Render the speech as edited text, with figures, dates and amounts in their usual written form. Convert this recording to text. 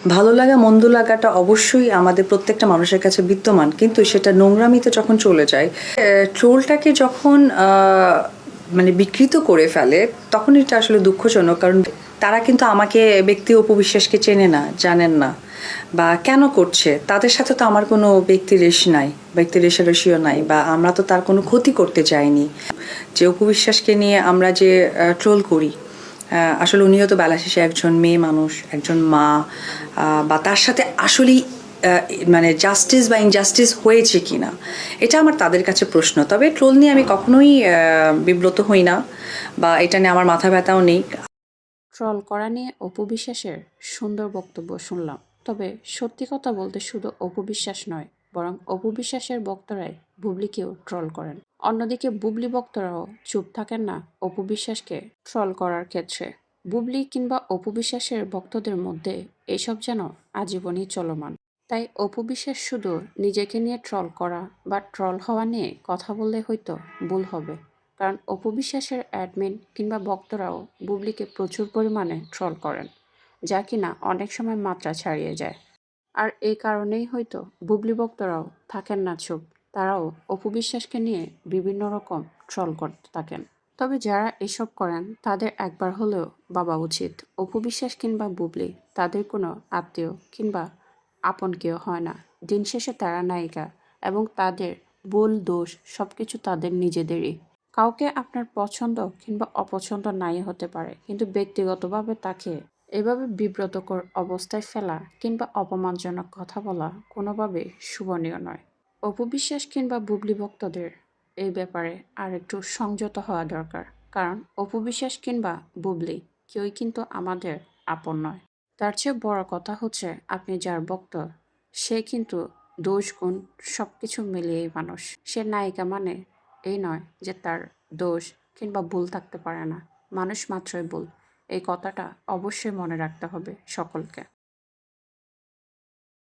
ভালো লাগা মন্দ লাগাটা অবশ্যই আমাদের প্রত্যেকটা মানুষের কাছে বিদ্যমান, কিন্তু সেটা নোংরামিতে যখন চলে যায়, ট্রোলটাকে যখন মানে বিকৃত করে ফেলে, তখন এটা আসলে দুঃখজনক। কারণ তারা কিন্তু আমাকে ব্যক্তি অপবিশ্বাসকে চেনে না, জানেন না, বা কেন করছে তাদের সাথে তো আমার কোনো ব্যক্তি রেষারেষিও নাই, বা আমরা তো তার কোনো ক্ষতি করতে চাইনি। যে অপবিশ্বাসকে নিয়ে আমরা যে ট্রোল করি, আসলে উনিও তো বেলা শেষে একজন মেয়ে মানুষ, একজন মা, বা তার সাথে আসলেই মানে জাস্টিস বা ইনজাস্টিস হয়েছে কিনা, এটা আমার তাদের কাছে প্রশ্ন। তবে ট্রোল নিয়ে আমি কখনোই বিব্রত হই না, বা এটা নিয়ে আমার মাথা ব্যথাও নেই। ট্রল করা নিয়ে অপু বিশ্বাসের সুন্দর বক্তব্য শুনলাম। তবে সত্যি কথা বলতে শুধু অপু বিশ্বাস নয়, বরং অপু বিশ্বাসের ভক্তরাই বুবলিকেও ট্রল করেন। অন্যদিকে বুবলি ভক্তরাও চুপ থাকেন না অপু বিশ্বাসকে ট্রল করার ক্ষেত্রে। বুবলি কিংবা অপু বিশ্বাসের ভক্তদের মধ্যে এসব যেন আজীবনই চলমান। তাই অপু বিশ্বাস শুধু নিজেকে নিয়ে ট্রল করা বা ট্রল হওয়া নিয়ে কথা বললে হয়তো ভুল হবে, কারণ অপু বিশ্বাসের অ্যাডমিন কিংবা ভক্তরাও বুবলিকে প্রচুর পরিমাণে ট্রল করেন, যা কিনা অনেক সময় মাত্রা ছাড়িয়ে যায়। আর এই কারণেই হয়তো বুবলি ভক্তরাও থাকেন না চুপ, তারাও অপু বিশ্বাসকে নিয়ে বিভিন্ন রকম ট্রল করতে থাকেন। তবে যারা এসব করেন তাদের একবার হলেও ভাবা উচিত, অপু বিশ্বাস কিংবা বুবলি তাদের কোনো আত্মীয় কিংবা আপন কেউ হয় না। দিন শেষে তারা নায়িকা, এবং তাদের ভুল দোষ সবকিছু তাদের নিজেদেরই। কাউকে আপনার পছন্দ কিংবা অপছন্দ নাই হতে পারে, কিন্তু ব্যক্তিগতভাবে তাকে এভাবে বিব্রতকর অবস্থায় ফেলা কিংবা অপমানজনক কথা বলা কোনোভাবেই শোভনীয় নয়। অপু বিশ্বাস কিংবা বুবলি ভক্তদের এই ব্যাপারে আর একটু সংযত হওয়া দরকার, কারণ অপু বিশ্বাস কিংবা বুবলি কেউই কিন্তু আমাদের আপন নয়। তার চেয়ে বড় কথা হচ্ছে, আপনি যার ভক্ত সে কিন্তু দোষ গুণ সব কিছু মিলিয়েই মানুষ। সে নায়িকা মানে এই নয় যে তার দোষ কিংবা ভুল থাকতে পারে না। মানুষ মাত্রই ভুল, এই কথাটা অবশ্যই মনে রাখতে হবে সকলকে।